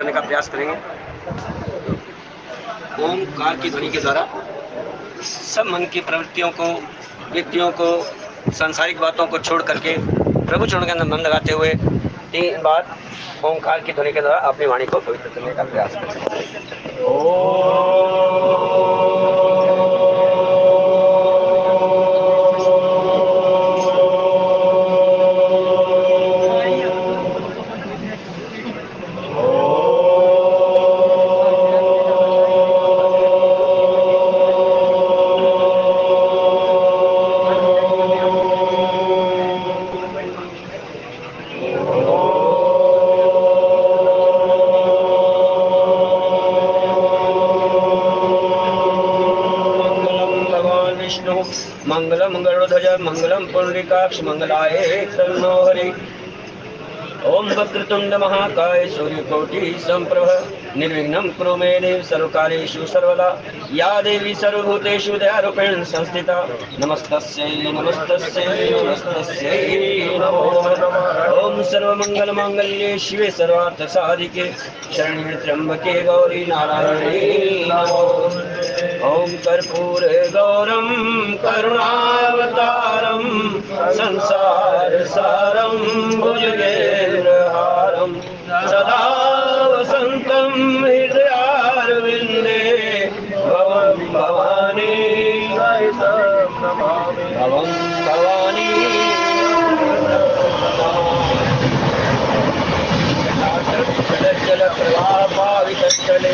करने का प्रयास करेंगे। ओमकार की ध्वनि के द्वारा सब मन की प्रवृत्तियों को, व्यक्तियों को, सांसारिक बातों को छोड़ करके प्रभु चरणों के अंदर मन लगाते हुए 3 बार ओमकार की ध्वनि के द्वारा अपनी वाणी को पवित्र करने का प्रयास करें। मंगलम गरुड़ध्वज मंगलम पुंडरीकाक्ष मंगलाय तन्नो हरि। ओम वक्रतुंड महाकाय सूर्यकोटि संप्रभ निर्विघ्नं कुरु मे देव सर्वकार्येषु सर्वदा। या देवी सर्वभूतेषु दयारूपेण संस्थिता नमस्तस्यै नमस्तस्यै नमस्तस्यै नमो नमः। ओम सर्वमंगलमांगल्ये शिवे सर्वार्थ साधिके शरण्ये त्र्यंबके गौरी नारायणी नमोस्तुते। ओम कर्पूर गौरम करुणावतारम संसार सारम भुजगेन्द्रहारम सदा वसंतं हृदयारविंदे भवं भवानी भवं भवानी। जल प्रवाह पावितस्थले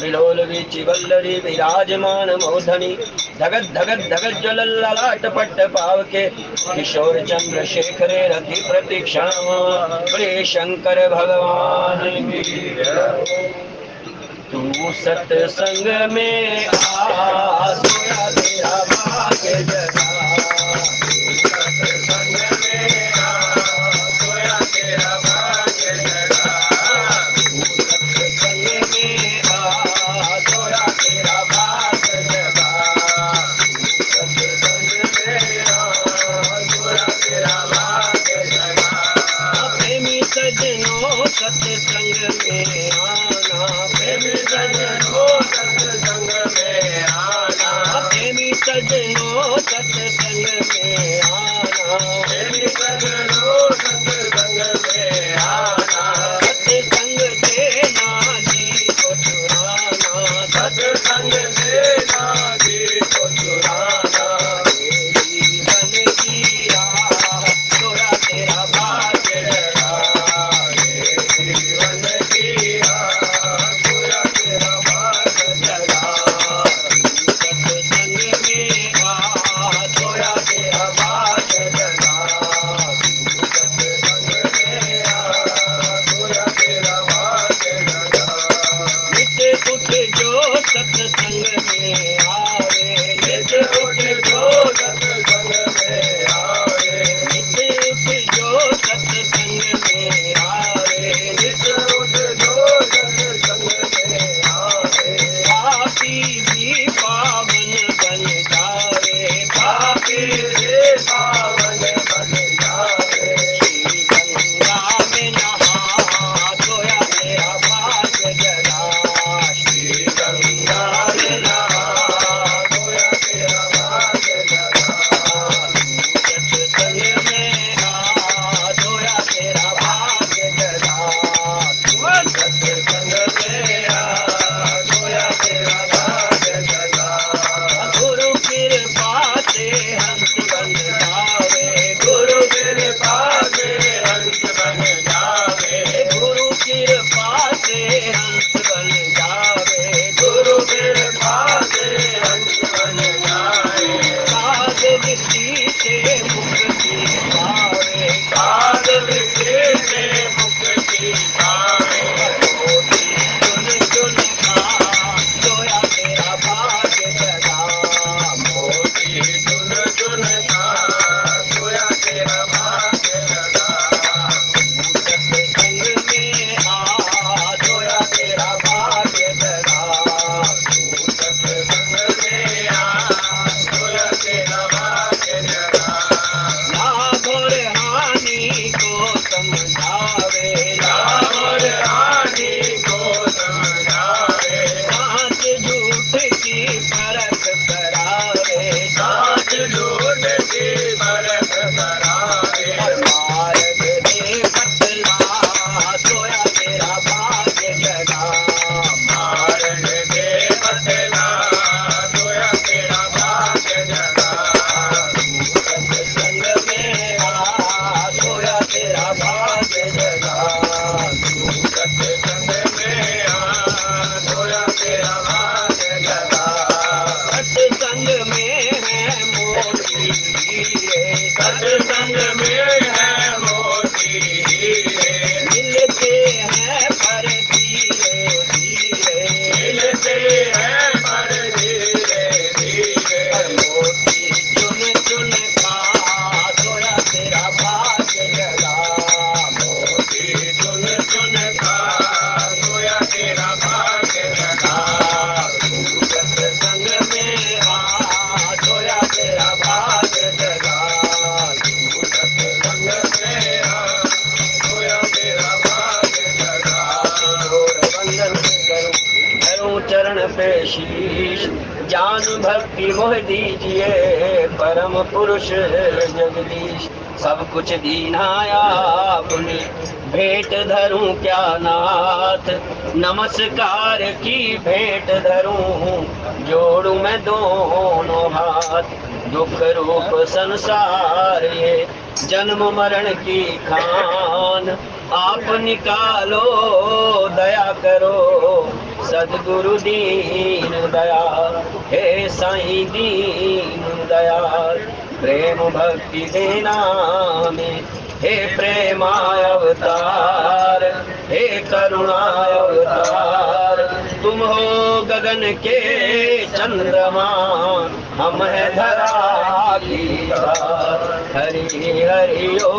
विलोलवीचिवल्लरी विराजमान मूर्धनि धगत धगत धगत ज्वलल्ललाट पट्ट पावके किशोर चंद्रशेखरे रति प्रतीक्षण प्रिय शंकर भगवान तू सत्संग में आ सोया तेरा भाग्य जगा। सत्संग में आ सोया तेरा भाग्य जगा। सत्संग में आ सोया तेरा भाग्य जगा। सत्संग में आ सोया तेरा भाग्य जगा। प्रेमी सजनों सत्संग में आना, प्रेमी सजनों सत्संग में आना, प्रेमी सजनों सत्संग में आना, प्रेमी सजनों सत्संग में आना। सत्संग से नाजी को चुराना, सत्संग से नाजी को चुराना। जीवन की राह तोरा तेरा भाग्य जगा। जीवन की राह तोरा तेरा भाग्य जगा। सत्संग में आ तोरा तेरा भाग्य जगा। सत्संग में आ तोरा तेरा भाग्य जगा। नित्य उठ जो सत्संग में आवे, नित्य उठ जो सत्संग में आवे, नित्य उठ जो सत्संग में आवे, नित्य उठ जो सत्संग में आवे। पापी भी पावन बन जावे, पापी भी पावन बन जावे। श्री गंगा में नहा सोया तेरा भाग्य जगा। श्री गंगा पे शीश, ज्ञान भक्ति मोह दीजिए परम पुरुष जगदीश। सब कुछ दीना आपने भेंट धरूं क्या नाथ, नमस्कार की भेंट धरूं जोड़ूं मैं दोनों हाथ। दुख रूप संसार ये जन्म मरण की खान, आप निकालो दया करो सद्गुरु दीन दयाल। हे साईं दीन दयाल, प्रेम भक्ति देना में हे प्रेमाय अवतार, हे करुणाय अवतार। तुम हो गगन के चंद्रमा, हम है धरा की तार। हरि हरि ओ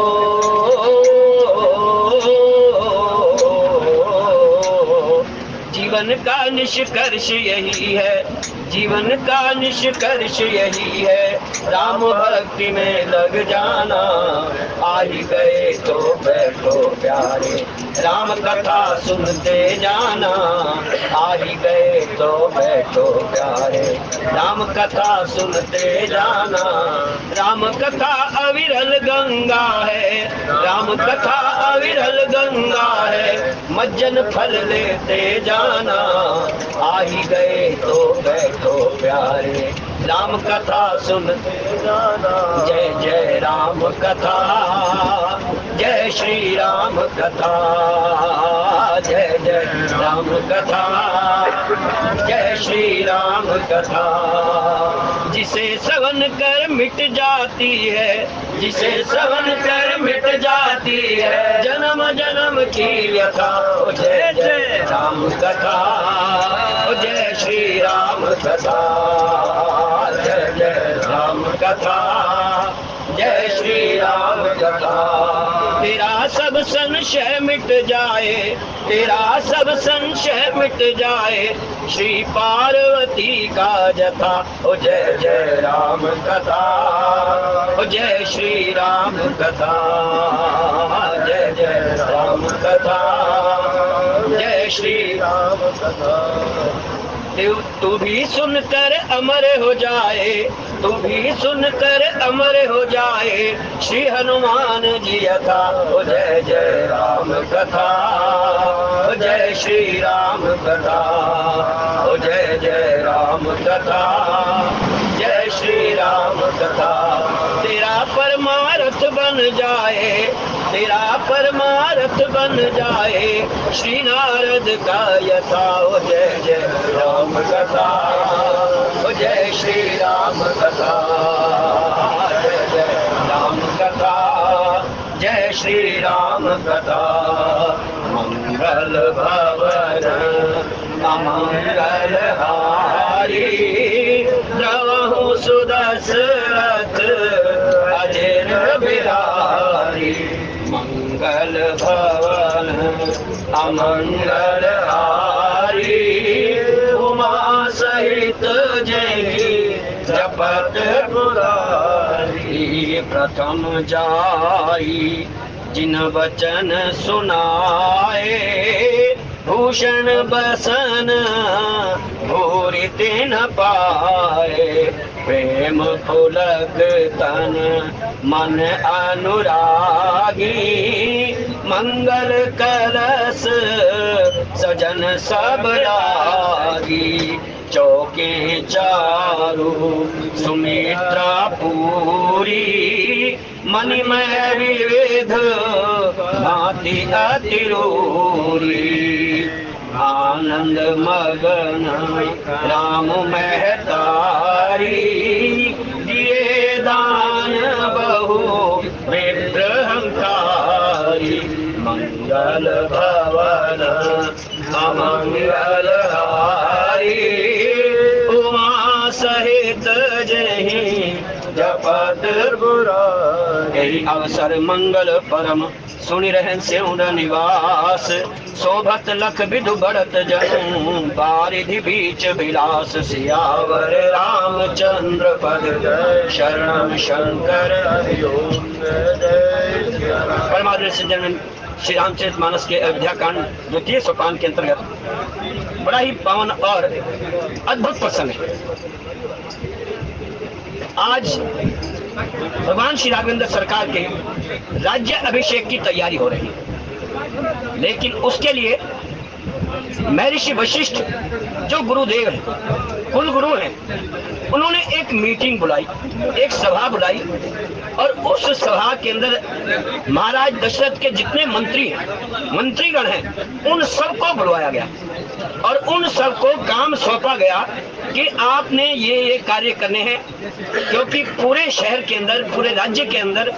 जीवन का निष्कर्ष यही है, जीवन का निष्कर्ष यही है, राम भक्ति में लग जाना। आ ही गए तो बैठो प्यारे, राम कथा सुनते जाना। आ ही गए तो बैठो प्यारे, राम कथा सुनते जाना। राम कथा अविरल गंगा है, राम कथा अविरल गंगा है, मज्जन फल लेते जाना। आ ही गए तो बैठो प्यारे, राम कथा सुनते जाना। जय जय राम कथा, जय श्री राम कथा, जय जय राम कथा, जय श्री राम कथा। जिसे श्रवण कर मिट जाती है, जिसे श्रवण कर मिट जाती है जन्म जन्म की व्यथा। जय जय राम कथा, जय श्री राम कथा, जय जय राम कथा, जय श्री राम कथा। तेरा सब संशय मिट जाए, तेरा सब संशय मिट जाए, श्री पार्वती का जथा। ओ जय जय राम कथा, ओ जय श्री राम कथा, जय जय राम कथा, जय श्री राम कथा। तू भी सुनकर अमर हो जाए, तू भी सुनकर अमर हो जाए, श्री हनुमान जी यथा। ओ जय जय राम कथा, ओ जय श्री राम कथा, ओ जय जय राम कथा, जय श्री राम कथा। तेरा परमार्थ बन जाए, तेरा परमार्थ बन जाए, श्री नारद का यथा। ओ जय जय राम कथा, ओ जय श्री राम कथा, जय जय राम कथा, जय श्री राम कथा। मंगल भवन अमंगल हारी, द्रवहु सुदशरथ अजेर बिहारी। मंगल भवन अमंगल हारी, उमा सहित जय जपत पुरारी। प्रथम जाई जिन वचन सुनाए, भूषण बसन भूरित न पाए। प्रेम पुलक तन मन अनुरागी, मंगल कलश सजन सब लागी। चौके चारु सुमित्रा पूरी, मणिमय विविध भांति अतिरूरी। आनंद मगन राम महतारी, दिए दान बहु विप्रहंकारी। मंगल भवन अमंगल हारी, उमा सहित जहि जपत पुरारी। यही अवसर मंगल परम सुनि रहन सेउन निवास, शोभत लख विधु बढ़त जनु, बारिधि बीच विलास। सियावर रामचंद्र पद शरणम शंकर हरि ओम। परमात्मा से जन्म श्री रामचरितमानस के अयोध्या कांड द्वितीय सोपान के अंतर्गत बड़ा ही पावन और अद्भुत प्रसंग है। आज भगवान श्री राघवेंद्र सरकार के राज्य अभिषेक की तैयारी हो रही है, लेकिन उसके लिए महर्षि वशिष्ठ जो गुरुदेव हैं, कुल गुरु हैं, उन्होंने एक मीटिंग बुलाई, एक सभा बुलाई और उस सभा के अंदर महाराज दशरथ के जितने मंत्री हैं, मंत्रीगण हैं, उन सबको बुलवाया गया और उन सबको काम सौंपा गया कि आपने ये कार्य करने हैं, क्योंकि पूरे शहर के अंदर, पूरे राज्य के अंदर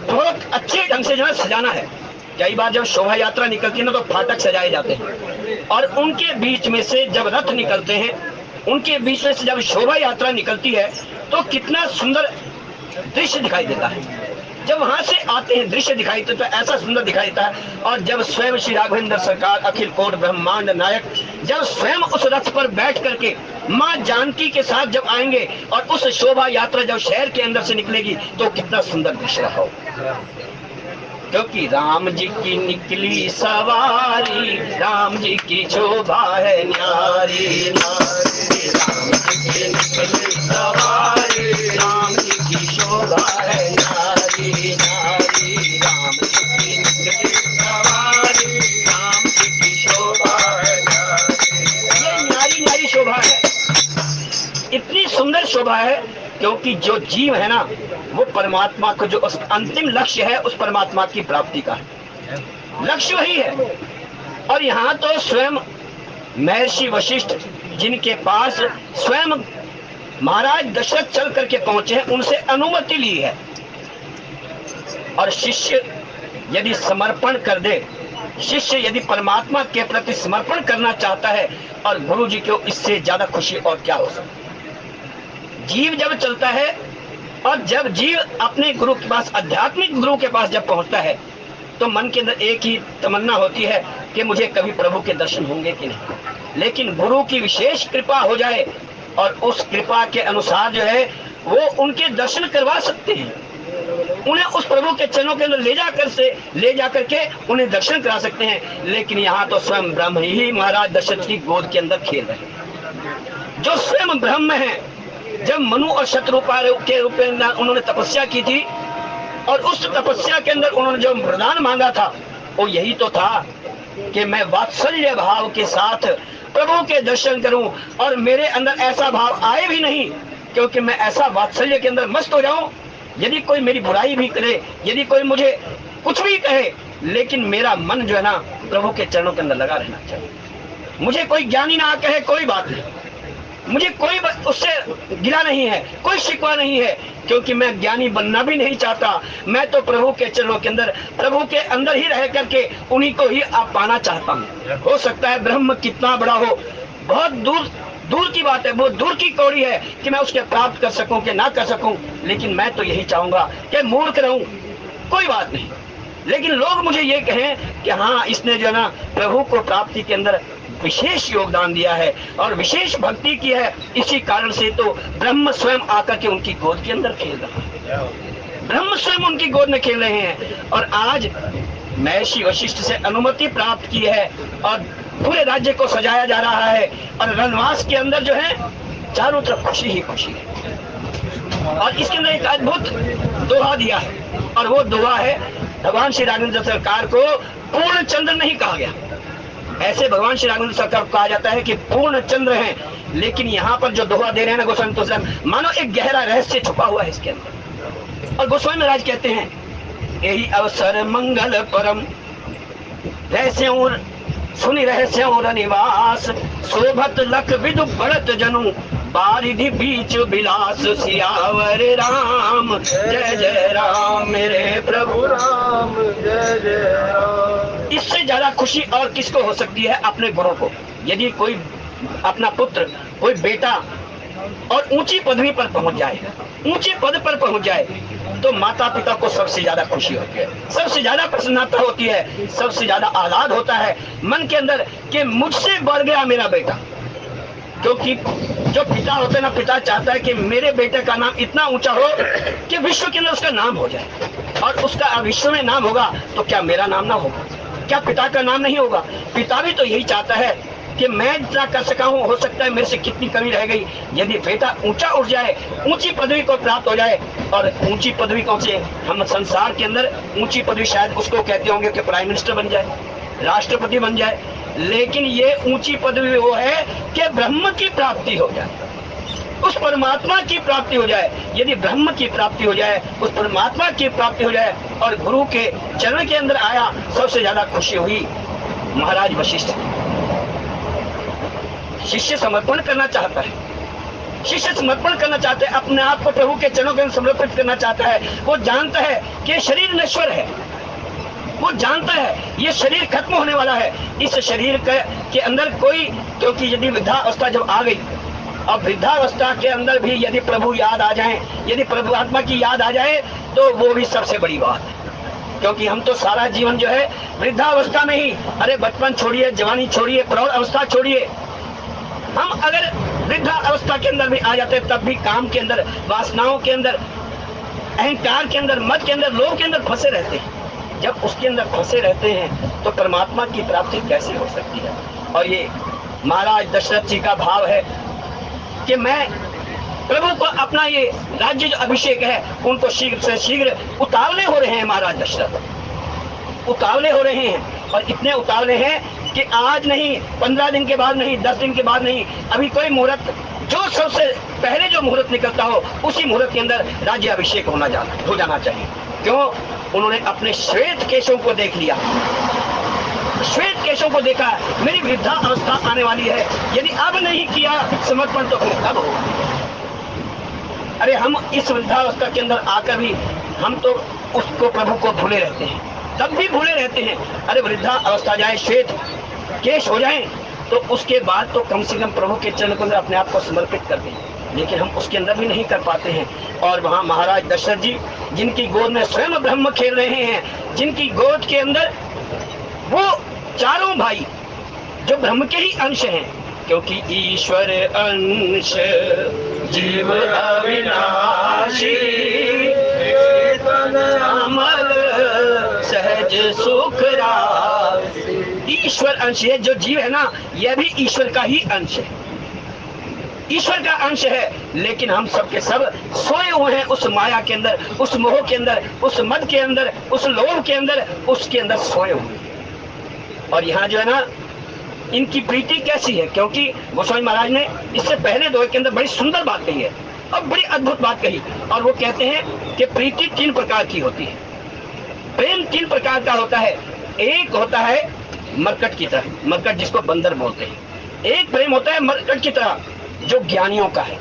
बहुत अच्छे ढंग से जो है सजाना है। कई बार जब शोभा यात्रा निकलती है ना तो फाटक सजाए जाते हैं और उनके बीच में से जब रथ निकलते हैं, उनके बीच में से जब शोभा यात्रा निकलती है तो कितना सुंदर दृश्य दिखाई देता है। जब वहां से आते हैं दृश्य दिखाई देता है, ऐसा सुंदर दिखाई देता है। और जब स्वयं श्री राघवेंद्र सरकार अखिल कोट ब्रह्मांड नायक जब स्वयं उस रथ पर बैठ करके माँ जानकी के साथ जब आएंगे और उस शोभा यात्रा जब शहर के अंदर से निकलेगी तो कितना सुंदर दृश्य रहा हो। क्योंकि राम जी की निकली सवारी, राम जी की शोभा है न्यारी, राम जी की निकली सवारी, राम जी की शोभा है न्यारी, नारी, राम जी की निकली सवारी, राम जी की शोभा है न्यारी। ये न्यारी न्यारी शोभा है, इतनी सुंदर शोभा है, क्योंकि जो जीव है ना वो परमात्मा को, जो उस अंतिम लक्ष्य है उस परमात्मा की प्राप्ति का लक्ष्य वही है। और यहाँ तो स्वयं महर्षि वशिष्ठ जिनके पास स्वयं महाराज दशरथ चल करके पहुंचे हैं, उनसे अनुमति ली है। और शिष्य यदि समर्पण कर दे, शिष्य यदि परमात्मा के प्रति समर्पण करना चाहता है, और गुरु जी को इससे ज्यादा खुशी और क्या हो सकती। जीव जब चलता है और जब जीव अपने गुरु के पास, आध्यात्मिक गुरु के पास जब पहुंचता है, तो मन के अंदर एक ही तमन्ना होती है कि मुझे कभी प्रभु के दर्शन होंगे कि नहीं। लेकिन गुरु की विशेष कृपा हो जाए और उस कृपा के अनुसार जो है वो उनके दर्शन करवा सकते हैं, उन्हें उस प्रभु के चरणों के अंदर ले जाकर के उन्हें दर्शन करा सकते हैं। लेकिन यहाँ तो स्वयं ब्रह्म ही महाराज दशरथ की गोद के अंदर खेल रहे हैं, जो स्वयं ब्रह्म है। जब मनु और शतरूपा के रूप में उन्होंने तपस्या की थी और उस तपस्या के अंदर उन्होंने जो वरदान मांगा था वो यही तो था कि मैं वात्सल्य भाव के साथ प्रभु के दर्शन करूं, और मेरे अंदर ऐसा भाव आए भी नहीं, क्योंकि मैं ऐसा वात्सल्य के अंदर मस्त हो जाऊं, यदि कोई मेरी बुराई भी करे, यदि कोई मुझे कुछ भी कहे, लेकिन मेरा मन जो है ना प्रभु के चरणों के अंदर लगा रहना चाहिए। मुझे कोई ज्ञानी ना कहे कोई बात नहीं, मुझे कोई उससे गिला नहीं है, कोई शिकवा नहीं है, क्योंकि मैं ज्ञानी बनना भी नहीं चाहता। मैं तो प्रभु के चरणों के अंदर, प्रभु के अंदर ही रह करके उन्हीं को ही आप पाना चाहता हूँ। हो सकता है ब्रह्म कितना बड़ा हो, बहुत दूर की बात है, बहुत दूर की कौड़ी है कि मैं उसके प्राप्त कर सकूं कि ना कर सकूं, लेकिन मैं तो यही चाहूंगा कि मूर्ख रहूं, कोई बात नहीं, लेकिन लोग मुझे ये कहें कि हाँ इसने जो है ना प्रभु को प्राप्ति के अंदर विशेष योगदान दिया है और विशेष भक्ति की है। इसी कारण से तो ब्रह्म स्वयं आकर के उनकी गोद के अंदर खेल रहा है, ब्रह्म स्वयं उनकी गोद में खेल रहे हैं। और आज महर्षि वशिष्ठ से अनुमति प्राप्त की है और पूरे राज्य को सजाया जा रहा है, और वनवास के अंदर जो है चारों तरफ खुशी ही खुशी है। और इसके अंदर एक अद्भुत दोहा दिया है, और वो दोहा है, भगवान श्री राघवेंद्र सरकार को पूर्ण चंद्र नहीं कहा गया। ऐसे भगवान श्री राघवेंद्र सरकार को कहा जाता है कि पूर्ण चंद्र हैं, लेकिन यहाँ पर जो दोहा दे रहे हैं ना गोस्वामी तुलसीदास, मानो एक गहरा रहस्य छुपा हुआ है इसके अंदर। और गोस्वामी महाराज कहते हैं, यही अवसर मंगल परम रहस्यों सुनि रहस्यों निवास, शोभत लख विदु भरत जनु बारिधि बीच बिलास, सियावर राम जय जय राम मेरे प्रभु राम जय जय राम। इससे ज्यादा खुशी और किसको हो सकती है अपने गुरु को। यदि कोई अपना पुत्र, कोई बेटा और ऊंची पदवी पर पहुंच जाए, ऊंचे पद पर पहुंच जाए, तो माता पिता को सबसे ज्यादा खुशी होती है, सबसे ज्यादा प्रसन्नता होती है, सबसे ज्यादा आह्लाद होता है मन के अंदर कि मुझसे बढ़ गया मेरा बेटा। क्योंकि जो पिता होते हैं ना, पिता चाहता है कि मेरे बेटे का नाम इतना ऊंचा हो कि विश्व के अंदर उसका नाम हो जाए। और उसका विश्व में नाम होगा, तो क्या मेरा नाम ना होगा? क्या पिता का नाम नहीं होगा? पिता भी तो यही चाहता है कि मैं जितना कर सका हूँ, हो सकता है मेरे से कितनी कमी रह गई, यदि बेटा ऊंचा उठ जाए, ऊंची पदवी को प्राप्त हो जाए, और ऊंची पदवी कौन से, हम संसार के अंदर ऊंची पदवी शायद उसको कहते होंगे कि प्राइम मिनिस्टर बन जाए, राष्ट्रपति बन जाए, लेकिन ये ऊंची पदवी वो है कि ब्रह्म की प्राप्ति हो जाए, उस परमात्मा की प्राप्ति हो जाए। यदि ब्रह्म की प्राप्ति हो जाए, उस परमात्मा की प्राप्ति हो जाए, और गुरु के चरण के अंदर आया, सबसे ज्यादा खुशी हुई महाराज वशिष्ठ। शिष्य समर्पण करना चाहता है, शिष्य समर्पण करना चाहते हैं, अपने आप को प्रभु के चरणों के अंदर समर्पित करना चाहता है। वो जानता है कि शरीर नश्वर है, वो जानता है ये शरीर खत्म होने वाला है, इस शरीर के अंदर कोई, क्योंकि यदि वृद्धावस्था जब आ गई, अब वृद्धावस्था के अंदर भी यदि प्रभु याद आ जाए, यदि प्रभु आत्मा की याद आ जाए, तो वो भी सबसे बड़ी बात है। क्योंकि हम तो सारा जीवन जो है वृद्धावस्था में ही, अरे बचपन छोड़िए, जवानी छोड़िए, प्रौढ़ अवस्था छोड़िए, हम अगर वृद्धा अवस्था के अंदर भी आ जाते, तब भी काम के अंदर, वासनाओं के अंदर, अहंकार के अंदर, मत के अंदर, लोभ के अंदर फंसे रहते हैं। जब उसके अंदर फंसे रहते हैं तो परमात्मा की प्राप्ति कैसे हो सकती है? और ये महाराज दशरथ जी का भाव है कि मैं प्रभु को अपना ये राज्य जो अभिषेक है, उनको शीघ्र से शीघ्र उतावले हो रहे हैं। महाराज दशरथ उतावले हो रहे हैं, और इतने उतावले हैं कि आज नहीं, 15 दिन के बाद नहीं, 10 दिन के बाद नहीं, अभी कोई मुहूर्त, जो सबसे पहले जो मुहूर्त निकलता हो, उसी मुहूर्त के अंदर राज्य अभिषेक हो जाना चाहिए। क्यों? उन्होंने अपने श्वेत केशों को देख लिया, श्वेत केशों को देखा, मेरी वृद्धा अवस्था आने वाली है, यदि अब नहीं किया समर्पण तो फिर कब होगा? अरे हम इस वृद्धावस्था के अंदर आकर भी हम तो उसको, प्रभु को भूले रहते हैं, तब भी भूले रहते हैं। अरे वृद्धा अवस्था जाए, श्वेत केश हो जाए, तो उसके बाद तो कम से कम प्रभु के चरण के अंदर अपने आप को समर्पित कर दें, लेकिन हम उसके अंदर भी नहीं कर पाते हैं। और वहाँ महाराज दशरथ जी, जिनकी गोद में स्वयं ब्रह्म खेल रहे हैं, जिनकी गोद के अंदर वो चारों भाई जो ब्रह्म के ही अंश हैं, क्योंकि ईश्वर अंश जीव अविनाशी, अमल सहज सुख राशि। ईश्वर अंश है, जो जीव है ना, यह भी ईश्वर का ही अंश है, ईश्वर का अंश है, लेकिन हम सब के सब सोए हुए हैं उस माया के अंदर, उस मोह के अंदर, उस मद के अंदर, उस लोभ के अंदर, उसके अंदर सोए हुए हैं। और यहाँ जो है ना, इनकी प्रीति कैसी है? क्योंकि गोस्वामी महाराज ने इससे पहले दोहे के अंदर बड़ी सुंदर बात कही है और बड़ी अद्भुत बात कही, और वो कहते हैं कि प्रीति 3 प्रकार की होती है, प्रेम 3 प्रकार का होता है। एक होता है मरकट की तरह, मरकट जिसको बंदर बोलते हैं, एक प्रेम होता है मरकट की तरह जो ज्ञानियों का है।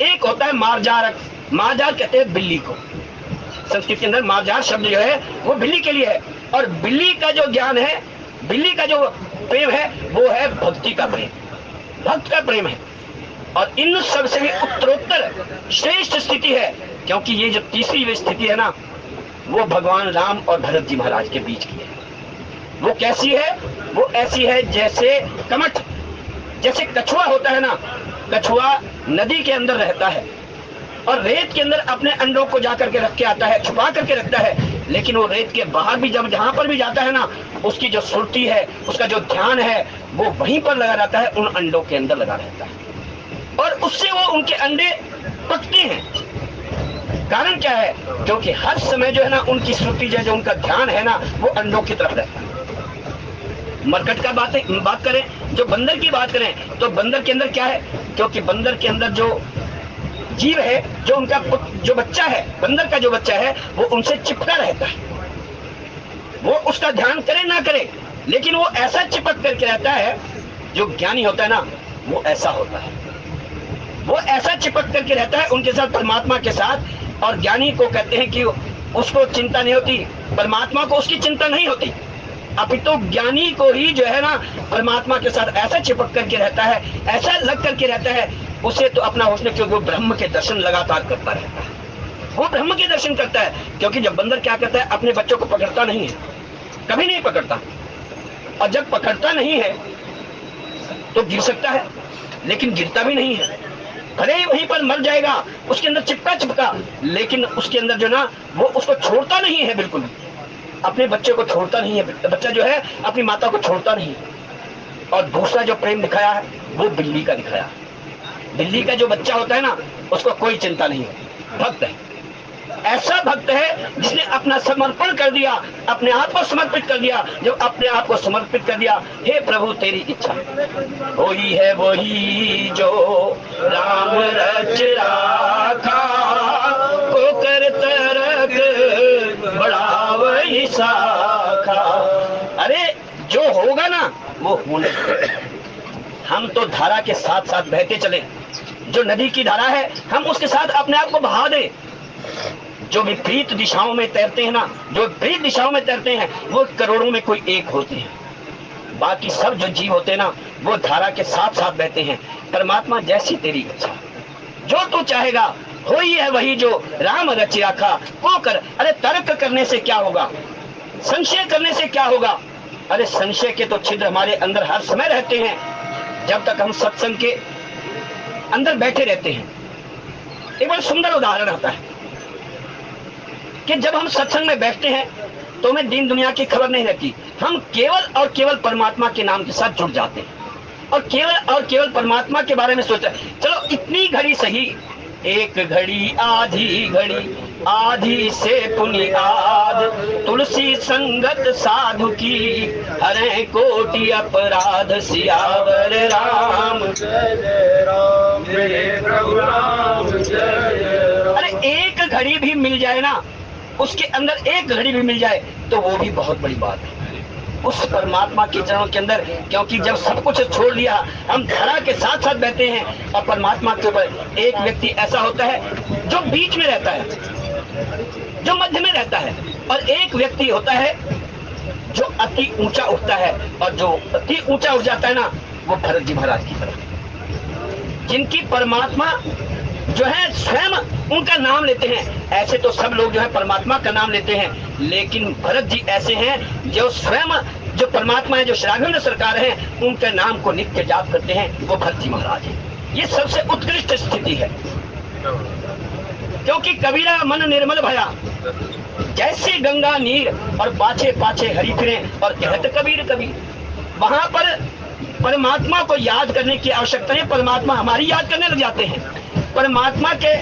एक होता है मार्जार, मार्जार कहते हैं बिल्ली को, संस्कृत के अंदर मार्जार शब्द जो है वो बिल्ली के लिए है। और बिल्ली का जो ज्ञान है, बिल्ली का जो प्रेम है, वो है भक्ति का प्रेम, भक्त का प्रेम है। और इन सब से भी उत्तरोत्तर श्रेष्ठ स्थिति है, क्योंकि ये जो तीसरी स्थिति है ना, वो भगवान राम और भरत जी महाराज के बीच की है। वो कैसी है? वो ऐसी है जैसे कमठ, जैसे कछुआ होता है ना, कछुआ नदी के अंदर रहता है और रेत के अंदर अपने अंडों को जाकर के रख के आता है, छुपा करके रखता है, लेकिन वो रेत के बाहर भी जब जहां पर भी जाता है ना, उसकी जो सुरती है, उसका जो ध्यान है, वो वहीं पर लगा रहता है, उन अंडों के अंदर लगा रहता है, और उससे वो उनके अंडे पकते हैं। कारण क्या है? क्योंकि हर समय जो है ना, उनकी सुरती जो उनका ध्यान है ना, वो अंडों की तरफ रहता है। मरकट का बात करें, जो बंदर की बात करें, तो बंदर के अंदर क्या है? क्योंकि बंदर के अंदर जो जीव है, जो उनका जो बच्चा है, बंदर का जो बच्चा है, वो उनसे चिपका रहता है। वो उसका ध्यान करे ना करे, लेकिन वो ऐसा चिपक करके रहता है। जो ज्ञानी होता है ना, वो ऐसा होता है, वो ऐसा चिपक करके रहता है उनके साथ, परमात्मा के साथ। और ज्ञानी को कहते हैं कि उसको चिंता नहीं होती, परमात्मा को उसकी चिंता नहीं होती, अपितु ज्ञानी को ही जो है ना, परमात्मा के साथ ऐसा चिपक करके रहता है, ऐसा लग करके रहता है, उसे तो अपना उसने, क्योंकि वो ब्रह्म के दर्शन लगातार करता रहता है, वो ब्रह्म के दर्शन करता है। क्योंकि जब बंदर क्या करता है, अपने बच्चों को पकड़ता नहीं है, कभी नहीं पकड़ता, और जब पकड़ता नहीं है तो गिर सकता है, लेकिन गिरता भी नहीं है, भले ही वहीं पर मर जाएगा, उसके अंदर चिपका, लेकिन उसके अंदर जो ना वो उसको छोड़ता नहीं है, बिल्कुल अपने बच्चे को छोड़ता नहीं है, बच्चा जो है अपनी माता को छोड़ता नहीं। और दूसरा जो प्रेम दिखाया है वो बिल्ली का दिखाया। बिल्ली का जो बच्चा होता है ना, उसको कोई चिंता नहीं है, भक्त है, ऐसा भक्त है जिसने अपना समर्पण कर दिया, अपने आप को समर्पित कर दिया। जब अपने आप को समर्पित कर दिया, हे प्रभु तेरी इच्छा वही है वही जो राम रच राखा, को कर तरक बड़ा वही साखा। अरे जो होगा ना वो होने, हम तो धारा के साथ साथ बहते चले। जो नदी की धारा है हम उसके साथ अपने आप को बहा दें। जो विपरीत दिशाओं में तैरते हैं ना, जो विपरीत दिशाओं में तैरते हैं वो करोड़ों में कोई एक होते हैं। बाकी सब जो जीव होते हैं ना वो धारा के साथ साथ बहते हैं। परमात्मा जैसी तेरी इच्छा, जो तू चाहेगा हो ही है वही जो राम रच राखा, वो कर। अरे तर्क करने से क्या होगा, संशय करने से क्या होगा? अरे संशय के तो छिद्र हमारे अंदर हर समय रहते हैं, जब तक हम सत्संग के अंदर बैठे रहते हैं। एक बड़ा सुंदर उदाहरण आता है कि जब हम सत्संग में बैठते हैं तो हमें दीन दुनिया की खबर नहीं रहती, हम केवल और केवल परमात्मा के नाम के साथ जुड़ जाते हैं और केवल परमात्मा के बारे में सोचते हैं। चलो इतनी घड़ी सही, एक घड़ी आधी घड़ी, आधी से पुनियाद, तुलसी संगत साधु की हरे कोटि अपराध, सियावर राम जय राम, प्रभु राम जय। अरे एक घड़ी भी मिल जाए ना, उसके अंदर एक घड़ी भी मिल जाए तो वो भी बहुत बड़ी बात है उस परमात्मा के चरणों के अंदर। क्योंकि जब सब कुछ छोड़ लिया, हम धारा के साथ साथ बहते हैं और परमात्मा के ऊपर एक व्यक्ति ऐसा होता है जो बीच में रहता है, जो मध्य में रहता है, और एक व्यक्ति होता है जो अति ऊंचा उठता है। और जो अति ऊंचा उठ जाता है ना वो भरत जी महाराज की तरह, जिनकी परमात्मा जो है स्वयं उनका नाम लेते हैं। ऐसे तो सब लोग जो है परमात्मा का नाम लेते हैं, लेकिन भरत जी ऐसे हैं जो स्वयं जो परमात्मा है, जो श्री राघवेंद्र सरकार है, उनके नाम को नित्य जाप करते हैं, वो भरत जी महाराज है। ये सबसे उत्कृष्ट स्थिति है। क्योंकि कबीरा मन निर्मल भया, जैसे गंगा नीर और पाछे पाछे हरि फिरे, और कहत कबीर कबीर। वहां पर परमात्मा को याद करने की आवश्यकता है, परमात्मा हमारी याद करने लग जाते हैं। परमात्मा के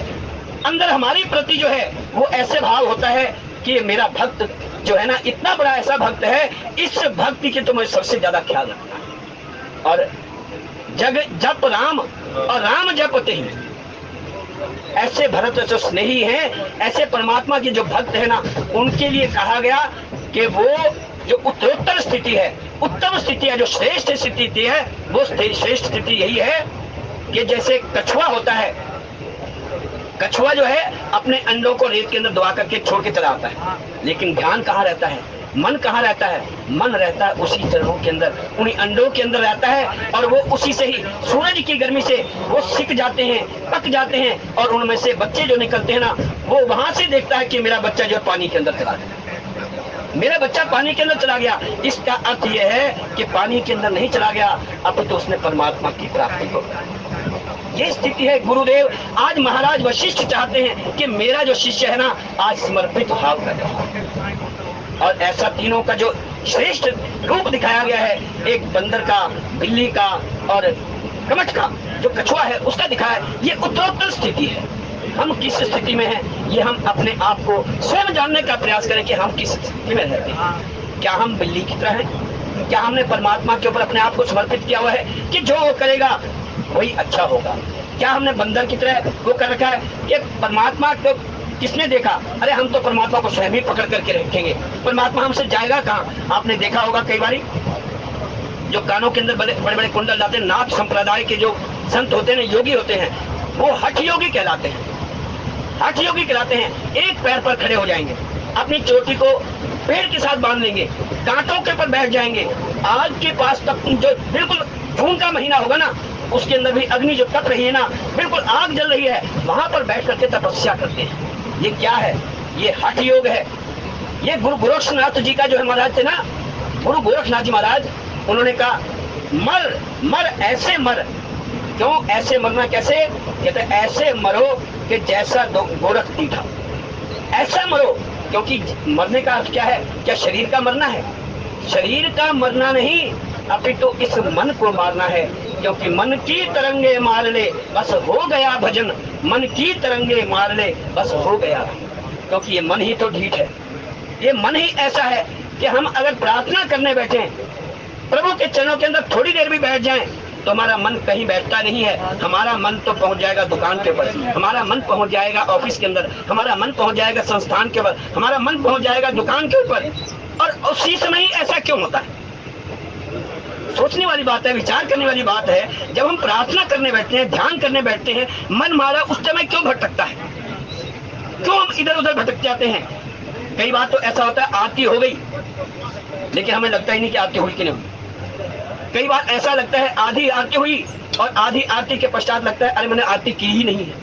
अंदर हमारी प्रति जो है वो ऐसे भाव होता है कि मेरा भक्त जो है ना इतना बड़ा ऐसा भक्त है, इस भक्ति के तो मुझे सबसे ज्यादा ख्याल रखना है। और जग जप राम और राम जपते ही, ऐसे भरत जो स्नेही हैं, ऐसे परमात्मा के जो भक्त है ना, उनके लिए कहा गया कि वो जो उत्तरोत्तर स्थिति है, उत्तम स्थिति है, जो श्रेष्ठ स्थिति है, वो श्रेष्ठ स्थिति यही है कि जैसे कछुआ होता है, कछुआ जो है अपने अंडों को रेत के अंदर दबा करके छोड़ के चला आता है, लेकिन ध्यान कहाँ रहता है, मन कहाँ रहता है? मन रहता है उसी चरणों के अंदर, उन्हीं अंडों के अंदर रहता है। और वो उसी से ही सूरज की गर्मी से वो सिक जाते हैं, पक जाते हैं, और उनमें से बच्चे जो निकलते हैं ना, वो वहां से देखता है कि मेरा बच्चा जो पानी के अंदर चला गया, मेरा बच्चा पानी के अंदर चला गया। इसका अर्थ यह है कि पानी के अंदर नहीं चला गया, अब तो उसने परमात्मा की प्राप्ति को। ये स्थिति है गुरुदेव। आज महाराज वशिष्ठ चाहते हैं कि मेरा जो शिष्य है ना आज समर्पित भाव करे, और ऐसा तीनों का जो श्रेष्ठ रूप दिखाया गया है, एक बंदर का, बिल्ली का और कमठ का, जो कछुआ है उसका दिखाया है। ये उत्तरोत्तर स्थिति है। हम किस स्थिति में हैं, ये हम अपने आप को स्वयं जानने का प्रयास करें कि हम किस स्थिति में रहते हैं। क्या हम बिल्ली की तरह हैं? क्या हमने परमात्मा के ऊपर अपने आप को समर्पित किया हुआ है कि जो वो करेगा वही अच्छा होगा? क्या हमने बंदर की तरह वो कर रखा है कि परमात्मा को किसने देखा? अरे हम तो परमात्मा को स्वयं ही पकड़ करके रखेंगे, परमात्मा हमसे जाएगा कहाँ? आपने देखा होगा कई बारी जो कानों के अंदर बड़े बड़े कुंडल डालते हैं, नाथ संप्रदाय के जो संत होते हैं, योगी होते हैं, वो हठ योगी कहलाते हैं। हठ योगी कहलाते हैं। एक पैर पर खड़े हो जाएंगे, अपनी चोटी को पेड़ के साथ बांध लेंगे, कांटों के ऊपर बैठ जाएंगे। आग के पास तक जो बिल्कुल जून का महीना होगा ना, उसके अंदर भी अग्नि जो तप रही है ना, बिल्कुल आग जल रही है, वहां पर बैठ करके तपस्या करते हैं। ये क्या है? ये हठ योग है। ये गुरु गोरक्षनाथ जी का जो है महाराज थे ना, गुरु गोरक्षनाथ जी महाराज, उन्होंने कहा मर मर ऐसे मर क्यों ऐसे मरना? कैसे कहते? ऐसे मरो कि जैसा गोरख दीठा। ऐसा मरो, क्योंकि मरने का अर्थ क्या है? क्या शरीर का मरना है? शरीर का मरना नहीं, अपितु तो इस मन को मारना है, क्योंकि मन की तरंगे मार ले बस हो गया भजन। मन की तरंगे मार ले बस हो गया, क्योंकि ये मन ही तो ढीठ है। ये मन ही ऐसा है कि हम अगर प्रार्थना करने बैठे, प्रभु के चरणों के अंदर थोड़ी देर भी बैठ जाएं, तो हमारा मन कहीं बैठता नहीं है। हमारा मन तो पहुंच जाएगा दुकान के ऊपर, हमारा मन पहुंच जाएगा ऑफिस के अंदर, हमारा मन पहुंच जाएगा संस्थान के ऊपर, हमारा मन पहुंच जाएगा दुकान के ऊपर। और उसी समय ही ऐसा क्यों होता है? सोचने वाली बात है, विचार करने वाली बात है। जब हम प्रार्थना करने बैठते हैं, ध्यान करने बैठते हैं, मन हमारा उस समय क्यों भटकता है? क्यों हम इधर उधर भटक जाते हैं? कई बार तो ऐसा होता है आरती हो गई, लेकिन हमें लगता ही नहीं कि आरती हुई कि नहीं। कई बार ऐसा लगता है आधी आरती हुई और आधी आरती के पश्चात लगता है अरे मैंने आरती की ही नहीं है।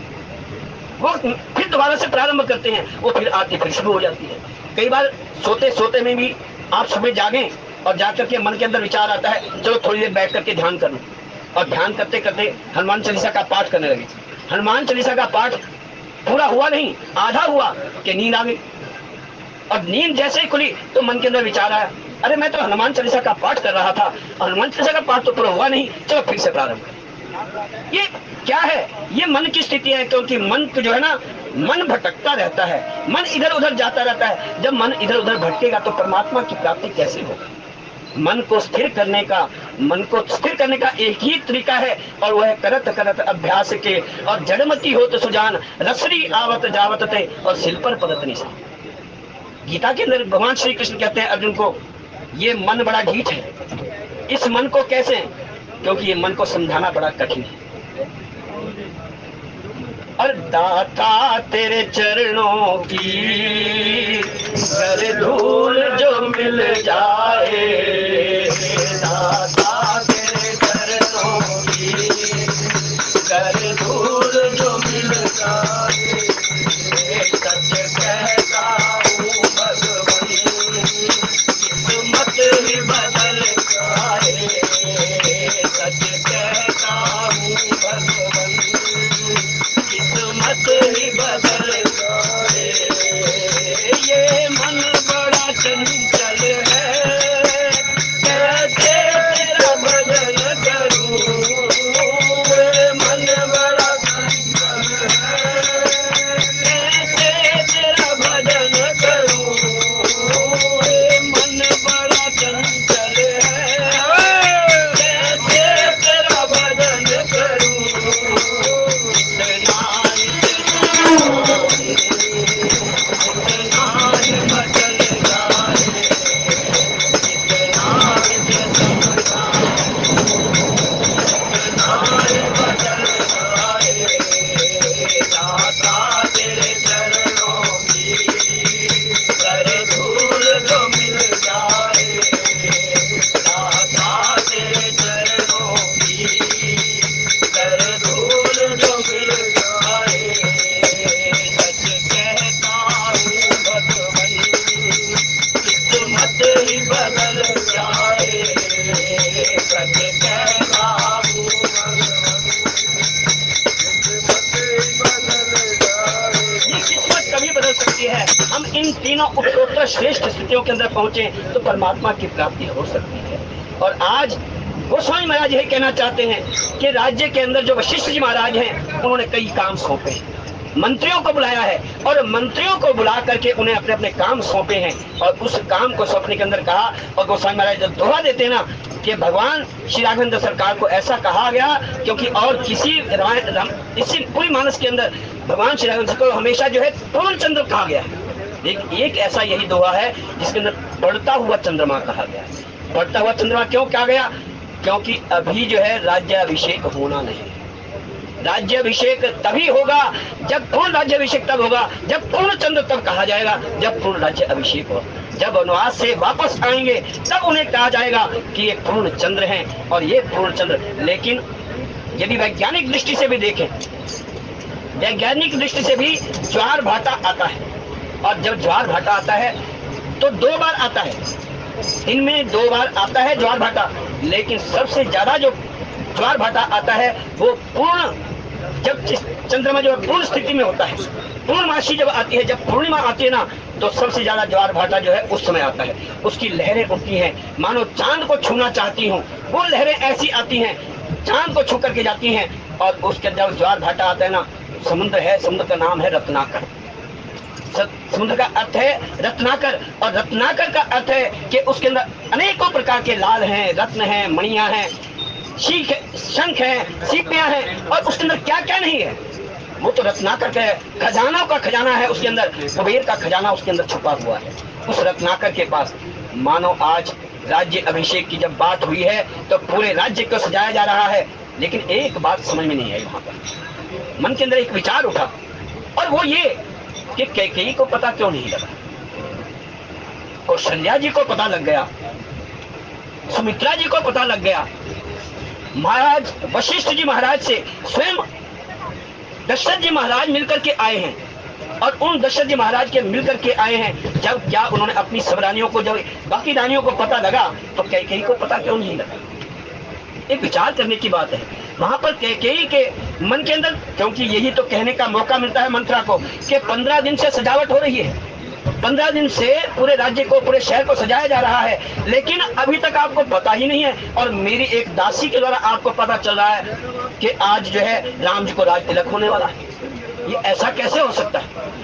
वो फिर दोबारा से प्रारंभ करते हैं, वो फिर आरती फिर शुरू हो जाती है। कई बार सोते सोते में भी आप सुबह जागें और जाकर के मन के अंदर विचार आता है चलो थोड़ी देर बैठ करके ध्यान कर लूं, और ध्यान करते करते हनुमान चालीसा का पाठ करने लगे। हनुमान चालीसा का पाठ पूरा हुआ नहीं, आधा हुआ कि नींद आ गई, और नींद जैसे ही खुली तो मन के अंदर विचार आया अरे मैं तो हनुमान चालीसा का पाठ कर रहा था, हनुमान चालीसा का पाठ तो पूरा हुआ नहीं, चलो फिर से प्रारंभ करें। ये क्या है? ये मन की स्थिति है, क्योंकि मन जो है ना, मन भटकता रहता है, मन इधर उधर जाता रहता है। जब मन इधर उधर भटकेगा तो परमात्मा की प्राप्ति कैसे होगी? मन को स्थिर करने का एक ही तरीका है, और वह करत करत अभ्यास के, और जड़मती हो तो सुजान रसरी आवत जावत ते, और सिल पर पदत निशा। गीता के अंदर भगवान श्री कृष्ण कहते हैं अर्जुन को, ये मन बड़ा ढीठ है। इस मन को कैसे? क्योंकि ये मन को समझाना बड़ा कठिन है। और दाता तेरे चरणों की कर धूल जो मिल जाए, दाता तेरे चरणों की कर धूल जो मिल जाए, सच कहता हूँ भगवान किस्मत ही बदल जाए, सच कहता हूँ भगवान किस्मत ही बदल जाए। ये मन बड़ा चंचल है, कैसे तेरा भजन करूं? मन बड़ा चंचल है, कैसे तेरा भजन करूं? मन बड़ा चंचल है, कैसे तेरा भजन करूं? उत्तरोत्तर श्रेष्ठ स्थितियों के अंदर पहुंचे तो परमात्मा की प्राप्ति हो सकती है। और आज गोस्वामी महाराज यही कहना चाहते हैं कि राज्य के अंदर जो वशिष्ठ जी महाराज हैं, उन्होंने कई काम सौंपे हैं, मंत्रियों को बुलाया है, और मंत्रियों को बुला करके उन्हें अपने अपने काम सौंपे हैं। और उस काम को सौंपने के अंदर कहा, और गोस्वामी महाराज जब दोहा देते हैं ना कि भगवान श्री राघवेंद्र सरकार को ऐसा कहा गया, क्योंकि और किसी इसी पूरी मानस के अंदर भगवान श्री राघवेंद्र को हमेशा जो है पूर्ण चंद्र कहा गया है। एक ऐसा यही दोहा है जिसके अंदर बढ़ता हुआ चंद्रमा कहा गया। बढ़ता हुआ चंद्रमा क्यों कहा गया? क्योंकि अभी जो है राज्याभिषेक होना नहीं। राज्याभिषेक तभी होगा जब पूर्ण राज्याभिषेक तब होगा जब पूर्ण चंद्र तब कहा जाएगा, जब पूर्ण राज्य अभिषेक हो। जब वनवास से वापस आएंगे तब उन्हें कहा जाएगा कि ये पूर्ण चंद्र हैं और ये पूर्ण चंद्र। लेकिन यदि वैज्ञानिक दृष्टि से भी देखें, वैज्ञानिक दृष्टि से भी ज्वार भाटा आता है, और जब ज्वार भाटा आता है तो 2 बार आता है, दिन में 2 बार आता है ज्वार भाटा। लेकिन सबसे ज्यादा जो ज्वार भाटा आता है वो पूर्ण, जब चंद्रमा जो है पूर्ण स्थिति में होता है, पूर्णमासी जब आती है, जब पूर्णिमा आती है ना, तो सबसे ज्यादा ज्वार भाटा जो है उस समय आता है। उसकी लहरें उठती हैं, मानो चांद को छूना चाहती हूँ, वो लहरें ऐसी आती हैं, चांद को छू करके जाती हैं। और उसके जब ज्वार भाटा आता है ना, समुद्र है, समुद्र का नाम है रत्नाकर। समुद्र का अर्थ है रत्नाकर, और रत्नाकर का अर्थ है कि उसके अंदर अनेकों प्रकार के लाल हैं, रत्न हैं, मणियां हैं, शीख शंख हैं, सीपियां हैं, और उसके अंदर क्या क्या नहीं है, वो तो रत्नाकर का है। खजानों का खजाना है उसके अंदर, कुबेर का खजाना उसके अंदर छुपा हुआ है उस रत्नाकर के पास। मानो आज राज्य अभिषेक की जब बात हुई है तो पूरे राज्य को सजाया जा रहा है, लेकिन एक बात समझ में नहीं आई। वहां पर मन के अंदर एक विचार उठा, और वो ये कि कैकेयी को पता क्यों नहीं लगा। कौशल्या जी को पता लग गया, सुमित्रा जी को पता लग गया, महाराज वशिष्ठ जी महाराज से स्वयं दशरथ जी महाराज मिलकर के आए हैं, और उन दशरथ जी महाराज के मिलकर के आए हैं। जब क्या उन्होंने अपनी सब रानियों को, जब बाकी रानियों को पता लगा, तो कैकेयी को पता क्यों नहीं लगा। एक विचार करने की बात है वहां पर कैकेयी के मन के अंदर, क्योंकि यही तो कहने का मौका मिलता है मंत्रा को कि 15 दिन से सजावट हो रही है, 15 दिन से पूरे राज्य को, पूरे शहर को सजाया जा रहा है, लेकिन अभी तक आपको पता ही नहीं है। और मेरी एक दासी के द्वारा आपको पता चल रहा है कि आज जो है राम जी को राज तिलक होने वाला है। ये ऐसा कैसे हो सकता है?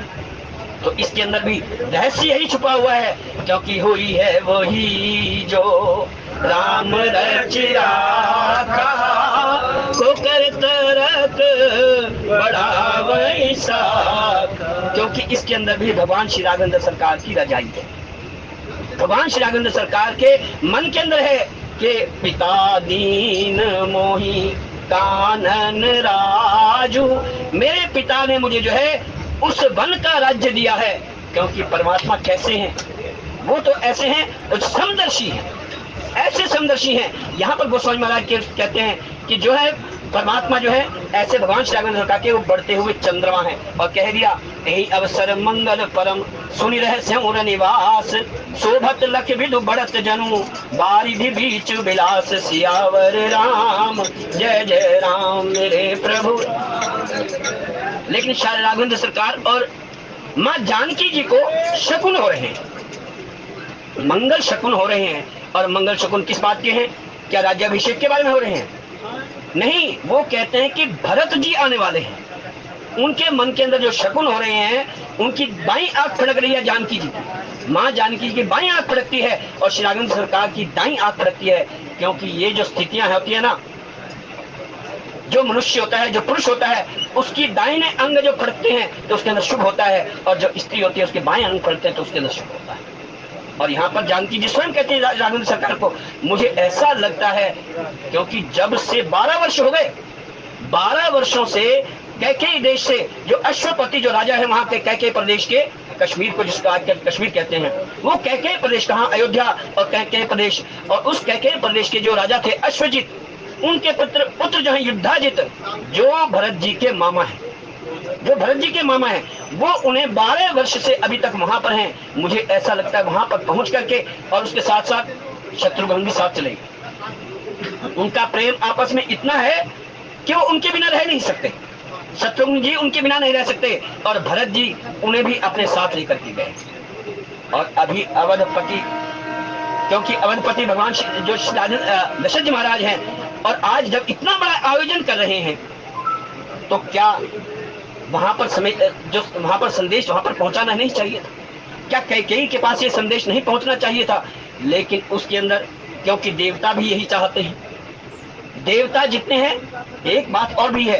तो इसके अंदर भी रहस्य यही छुपा हुआ है, क्योंकि हुई है वही जो राम रच राखा, को कर तरक बड़ा वैसा। क्योंकि इसके अंदर भी भगवान श्री राघवेंद्र सरकार की रजाई है। भगवान श्री राघवेंद्र सरकार के मन के अंदर है कि पिता दीन मोही कानन राजू, मेरे पिता ने मुझे जो है उस वन का राज्य दिया है। क्योंकि परमात्मा कैसे हैं? वो तो ऐसे हैं, वो समदर्शी हैं, ऐसे समदर्शी हैं। यहाँ पर गोस्वामी महाराज कहते हैं कि जो है परमात्मा जो है ऐसे भगवान श्री राघवेंद्र सरकार के वो बढ़ते हुए चंद्रमा है। और कह दिया यही अवसर मंगल परम सुनि रहस्य उर निवास, शोभत लख विदु बढ़त जनु बारिधि बीच विलास, सियावर राम जय जय राम मेरे प्रभु। लेकिन श्री राघवेंद्र सरकार और माँ जानकी जी को शकुन हो रहे हैं, मंगल शकुन हो रहे हैं। और मंगल शकुन किस बात के हैं? क्या राज्याभिषेक के बारे में हो रहे हैं? नहीं, वो कहते हैं कि भरत जी आने वाले हैं। उनके मन के अंदर जो शकुन हो रहे हैं, उनकी बाईं आंख फड़क रही है जानकी जी की, माँ जानकी जी की बाईं आंख फड़कती है और श्री राघवेंद्र सरकार की दाईं आंख फड़कती है। क्योंकि ये जो स्थितियां होती है ना, जो मनुष्य होता है, जो पुरुष होता है, उसकी दाहिने अंग जो फड़कते हैं तो उसके अंदर शुभ होता है, और जो स्त्री होती है उसके बाएं अंग फड़कते हैं तो उसके अंदर शुभ होता है। और यहाँ पर जानकी जी स्वयं कहते हैं राघवेंद्र सरकार को, मुझे ऐसा लगता है क्योंकि जब से 12 वर्ष हो गए, 12 वर्षों से कैकेयी देश से जो अश्वपति जो राजा है वहां के कैकेयी प्रदेश के, कश्मीर को जिसका आज कश्मीर कहते हैं, वो कैकेयी प्रदेश कहाँ, अयोध्या और कैकेयी प्रदेश, और उस कैकेयी प्रदेश के जो राजा थे अश्वजित, उनके पुत्र जो है युद्धाजित, जो भरत जी के मामा है, जो भरत जी के मामा हैं, वो उन्हें 12 वर्ष से अभी तक वहां पर हैं। मुझे ऐसा लगता है वहां पर पहुंच करके, और उसके साथ साथ शत्रुघ्न भी साथ चले गए। उनका प्रेम आपस में इतना है कि वो उनके बिना रह नहीं सकते, शत्रुघ्न जी उनके बिना नहीं रह सकते, और भरत जी उन्हें भी अपने साथ लेकर के गए। और अभी अवधपति, क्योंकि अवधपति भगवान जो दशरथ जी महाराज हैं, और आज जब इतना बड़ा आयोजन कर रहे हैं, तो क्या वहां पर जो वहां पर संदेश वहां पर पहुंचाना नहीं चाहिए था? क्या कैकेयी के पास ये संदेश नहीं पहुंचना चाहिए था? लेकिन उसके अंदर, क्योंकि देवता भी यही चाहते हैं, देवता जितने हैं, एक बात और भी है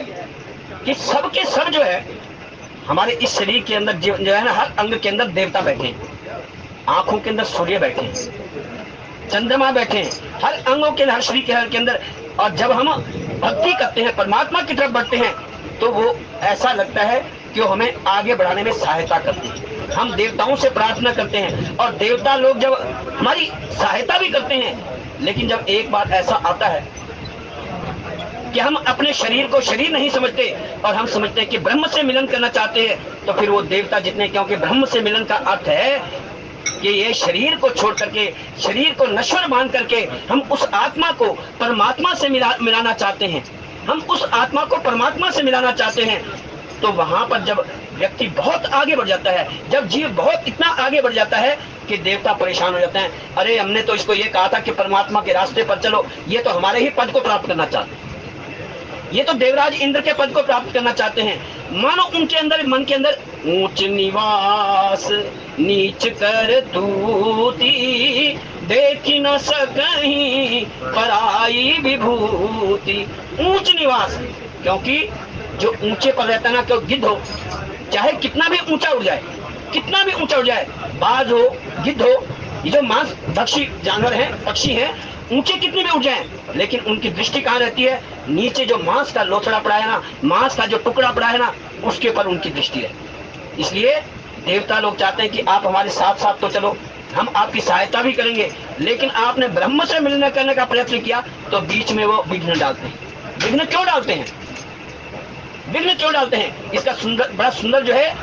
कि सबके सब जो है हमारे इस शरीर के अंदर जो है ना, हर अंग के अंदर देवता बैठे हैं। आंखों के अंदर सूर्य बैठे हैं, चंद्रमा बैठे हैं, हर अंगों के, हर शरीर के अंदर। और जब हम भक्ति करते हैं, परमात्मा की तरफ बढ़ते हैं, तो वो ऐसा लगता है कि वो हमें आगे बढ़ाने में सहायता करते हैं। हम देवताओं से प्रार्थना करते हैं, और देवता लोग जब हमारी सहायता भी करते हैं, लेकिन जब एक बार ऐसा आता है कि हम अपने शरीर को शरीर नहीं समझते, और हम समझते हैं कि ब्रह्म से मिलन करना चाहते हैं, तो फिर वो देवता जितने, क्योंकि ब्रह्म से मिलन का अर्थ है कि ये शरीर को छोड़ करके, शरीर को नश्वर मान करके हम उस आत्मा को परमात्मा से मिलाना चाहते हैं, हम उस आत्मा को परमात्मा से मिलाना चाहते हैं, तो वहां पर जब व्यक्ति बहुत आगे बढ़ जाता है, जब जीव बहुत इतना आगे बढ़ जाता है कि देवता परेशान हो जाते हैं। अरे हमने तो इसको ये कहा था कि परमात्मा के रास्ते पर चलो, ये तो हमारे ही पद को प्राप्त करना चाहते हैं, ये तो देवराज इंद्र के पद को प्राप्त करना चाहते हैं। मानो उनके अंदर, मन के अंदर ऊंच निवास नीच कर तूती, देख न सकहीं पराई विभूति। ऊंच निवास, क्योंकि जो ऊंचे पर रहता है ना, क्यों गिद्ध हो, चाहे कितना भी ऊंचा उड़ जाए, कितना भी ऊंचा उड़ जाए, बाज हो, गिद्ध हो, ये जो मांस भक्षी जानवर हैं, पक्षी हैं, ऊंचे कितने भी उड़ जाएं, लेकिन उनकी दृष्टि कहाँ रहती है? नीचे जो मांस का लोथड़ा पड़ा है ना, मांस का जो टुकड़ा पड़ा है ना, उसके ऊपर उनकी दृष्टि है। इसलिए देवता लोग चाहते हैं कि आप हमारे साथ साथ तो चलो, हम आपकी सहायता भी करेंगे, लेकिन आपने ब्रह्म से मिलने करने का प्रयत्न किया तो बीच में वो विघ्न डालते हैं। विघ्न क्यों डालते हैं? विघ्न क्यों डालते हैं? इसका सुंदर, बड़ा सुंदर जो है,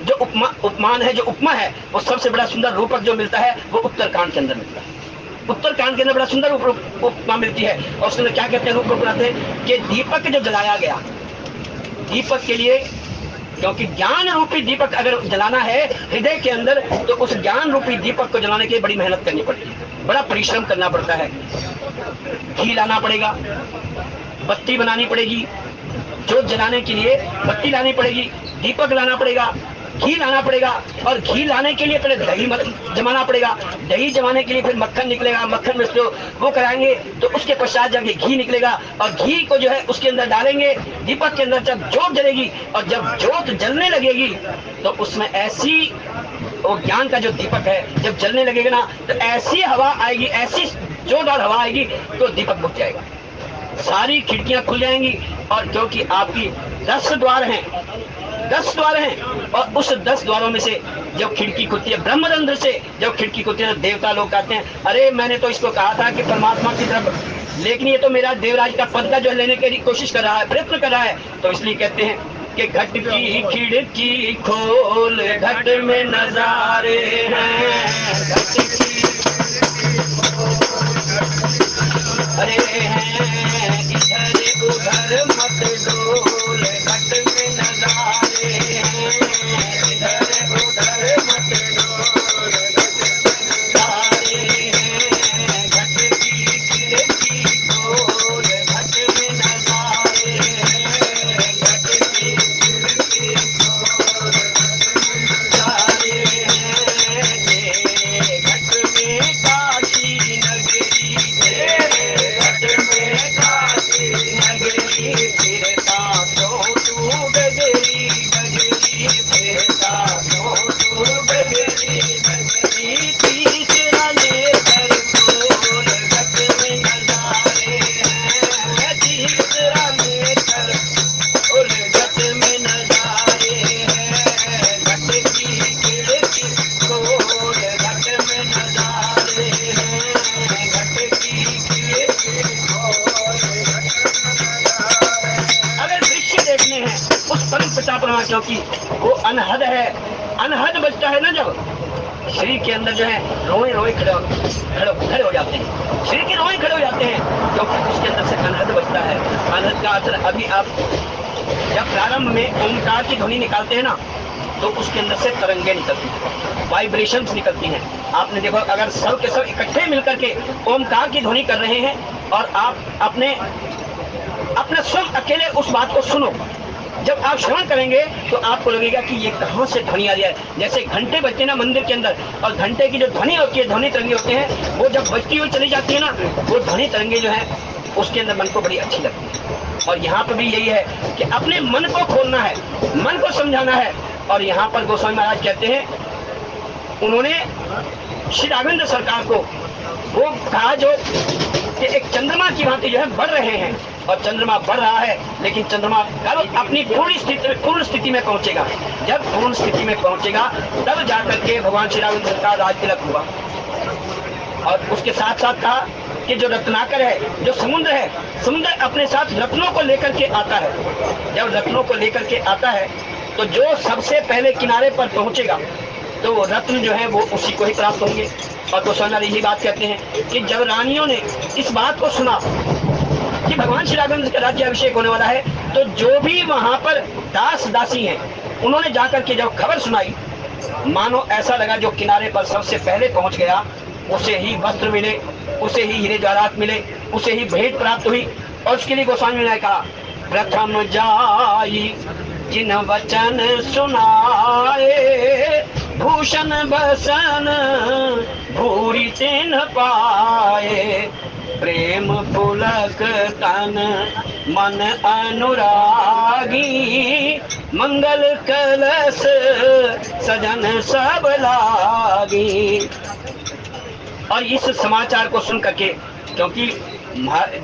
जो उपमान है, जो उपमा है, वो सबसे बड़ा सुंदर रूपक जो मिलता है वो उत्तरकांड के अंदर मिलता है। उत्तरकांड के अंदर बड़ा सुंदर उपमा मिलती है, और उसके अंदर क्या कहते हैं, रूप बनाते हैं कि दीपक जो जलाया गया, दीपक के लिए, क्योंकि ज्ञान रूपी दीपक अगर जलाना है हृदय के अंदर, तो उस ज्ञान रूपी दीपक को जलाने के लिए बड़ी मेहनत करनी पड़ती है, बड़ा परिश्रम करना पड़ता है। घी लाना पड़ेगा, बत्ती बनानी पड़ेगी, जोत जलाने के लिए बत्ती लानी पड़ेगी, दीपक लाना पड़ेगा, घी लाना पड़ेगा, और घी लाने के लिए पहले दही जमाना पड़ेगा, दही जमाने के लिए फिर मक्खन निकलेगा, मक्खन में वो कराएंगे तो उसके पश्चात जाके घी निकलेगा, और घी को जो है उसके अंदर डालेंगे, दीपक के अंदर जब जोत जलेगी, और जब जोत जलने लगेगी तो उसमें ऐसी, वो ज्ञान का जो दीपक है जब जलने लगेगा ना, तो ऐसी हवा आएगी, ऐसी जोरदार हवा आएगी तो दीपक बुझ जाएगा, सारी खिड़कियां खुल जाएंगी। और क्योंकि आपकी 10 द्वार हैं, 10 द्वार हैं, और उस 10 द्वारों में से जब खिड़की खुलती है, ब्रह्मरंध्र से जब खिड़की खुलती है, तो देवता लोग कहते हैं, अरे मैंने तो इसको कहा था कि परमात्मा की तरफ, लेकिन ये तो मेरा देवराज का पद का जो लेने की कोशिश कर रहा है, प्रयत्न कर रहा है, तो इसलिए कहते हैं कि घट की खिड़की खोल, घट में नजारे हैं, घट की अरे हैं इधर उधर मत डोल, घट में नजारे हैं, इधर उधर मत डोल, नजारे हैं, घट की खिड़की खोल, घट में नजारे हैं, घट की खिड़की खोल, नजारे हैं, घट में काशी नगरी, घट में काशी नगरी, फिरता क्यों तू डगरी डगरी, फिरता क्यों तू डगरी डगरी, तीसरा नेत्र खोल, घट में नजारे हैं, तीसरा नेत्र खोल, घट में नजारे हैं, घट की खिड़की खोल, घट में नजारे हैं, घट की खिड़की खोल, अगर दृश्य देखने हैं उस परम पिता परमात्मा, क्योंकि वो अनहद है, अनहद बचता है ना, जब शरीर के अंदर जो है रोए रोए खड़े हो जाते हैं, शरीर के रोए खड़े हो जाते हैं, क्योंकि उसके अंदर से अनहद बचता है। अनहद का अर्थ, अभी आप जब प्रारंभ में ओंकार की ध्वनि निकालते हैं ना, तो उसके अंदर से तरंगे निकलती हैं, वाइब्रेशंस निकलती हैं। आपने देखो, अगर सब के सब इकट्ठे मिलकर के ओंकार की ध्वनि कर रहे हैं, और आप अपने स्वयं अकेले उस बात को सुनो, जब आप श्रवण करेंगे तो आपको लगेगा कि ये कहाँ से ध्वनि आ रही है। जैसे घंटे बजते हैं ना मंदिर के अंदर, और घंटे की जो ध्वनि होती है, ध्वनि तरंगे होते हैं, वो जब बजती हुई चली जाती है ना, वो ध्वनि तरंगे जो है उसके अंदर मन को बड़ी अच्छी लगती है। और यहाँ पर भी यही है कि अपने मन को खोलना है, मन को समझाना है। और यहाँ पर गोस्वामी महाराज कहते हैं, उन्होंने श्री राघवेंद्र सरकार को वो कहा जो कि एक चंद्रमा की भांति जो है बढ़ रहे हैं, और चंद्रमा बढ़ रहा है, लेकिन चंद्रमा कब अपनी पूर्ण स्थिति में पहुंचेगा? जब पूर्ण स्थिति में पहुंचेगा तब जाकर के भगवान श्री राघवेंद्र का राज तिलक हुआ। और उसके साथ साथ कहा कि जो रत्नाकर है, जो समुद्र है, समुद्र अपने साथ रत्नों को लेकर के आता है। जब रत्नों को लेकर के आता है तो जो सबसे पहले किनारे पर पहुंचेगा, तो वो रत्न जो है वो उसी को ही प्राप्त होंगे। और गोस्वामी यही बात कहते हैं कि जब रानियों ने इस बात को सुना कि भगवान श्री राघवेंद्र का राज्याभिषेक होने वाला है, तो जो भी वहां पर दास दासी हैं, उन्होंने जाकर के जब खबर सुनाई, मानो ऐसा लगा जो किनारे पर सबसे पहले पहुंच गया उसे ही वस्त्र मिले, उसे ही हीरे जवाहरात मिले, उसे ही भेंट प्राप्त हुई। और उसके लिए गोस्वामी ने कहा, प्रथम जाई जिन वचन सुनाए, भूषण बसन भूरी तिन पाए, प्रेम पुलक तन मन अनुरागी, मंगल कलश सजन सब लागी। और इस समाचार को सुन करके, क्योंकि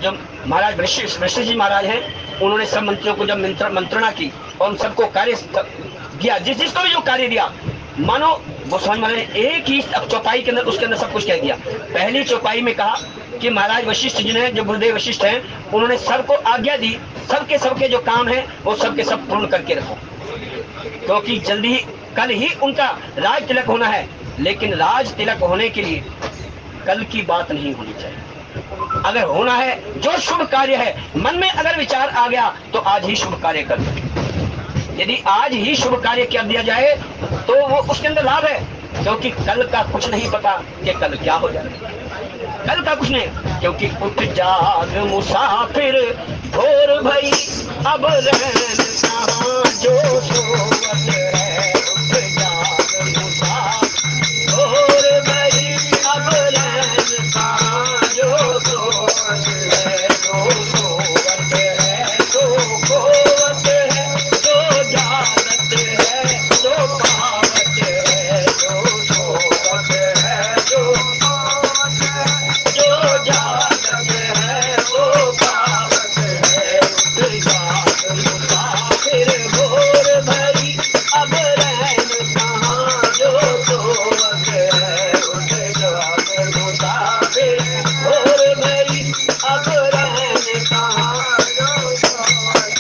जब महाराज वशिष्ठ जी महाराज हैं, उन्होंने सब मंत्रियों को जब मंत्रणा की और उन सबको कार्य दिया, जिसको भी जो कार्य दिया, मानो गोस्वामी महाराज ने एक ही चौपाई के अंदर उसके अंदर सब कुछ कह दिया। पहली चौपाई में कहा कि महाराज वशिष्ठ जी ने, जो गुरुदेव वशिष्ठ हैं, उन्होंने सबको आज्ञा दी, सबके जो काम है वो सबके सब पूर्ण करके रखो, क्योंकि जल्दी कल ही उनका राज तिलक होना है। लेकिन राज तिलक होने के लिए कल की बात नहीं होनी चाहिए। अगर होना है, जो शुभ कार्य है, मन में अगर विचार आ गया तो आज ही शुभ कार्य कर दो। यदि आज ही शुभ कार्य कर दिया जाए तो वो उसके अंदर लाभ है, क्योंकि कल का कुछ नहीं पता कि कल क्या हो जाए, कल का कुछ नहीं। क्योंकि उठ जाग मुसाफिर भोर भई, अब रहन कहाँ जो सोवत है, उठ जाग मुसाफिर भोर भई, अब रहन कहाँ जो सोवत है, जो सोवत है तो खोवत है, जो जागत है तो पावत है, जो सोवत है जो पावत है, जो जागत है तो पावत है। उठ जाग मुसाफिर भोर भई, अब रहन कहाँ जो सोवत है, उठ जाग मुसाफिर भोर भई, अब रहन कहाँ जो सोवत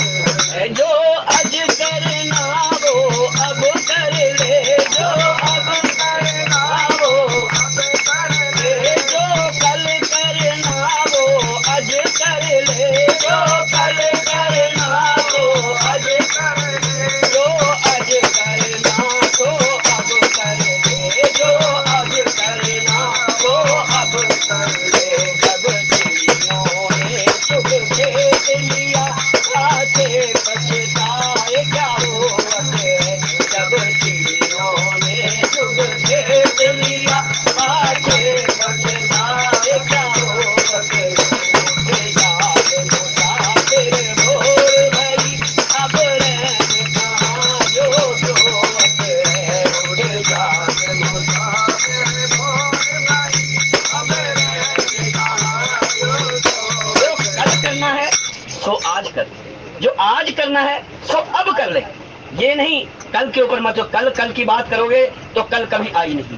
है। जो अज करना वो अब कर ले, जो अब करना वो अब कर ले, जो कल करना वो अज कर ले, जो कल करना वो अज कर ले, जो अज करना तो अब कर ले, जो अब करना वो अब कर ले। जब चिड़ियों ने चुग खेत लिया, आते पछताए क्या होवत है, जब चिड़ियों ने चुग खेत लिया, आते पछताए क्या होवत है। उठ जाग मुसाफिर भोर भई, अब रहन कहाँ जो सोवत है, उठ जाग मुसाफिर भोर भई, अब रहन कहाँ जो सोवत है। जो कल करना है सो आज कर, जो आज करना है सो अब कर ले। ये नहीं कल के ऊपर मत हो, कल की बात करोगे तो कल कभी आई नहीं।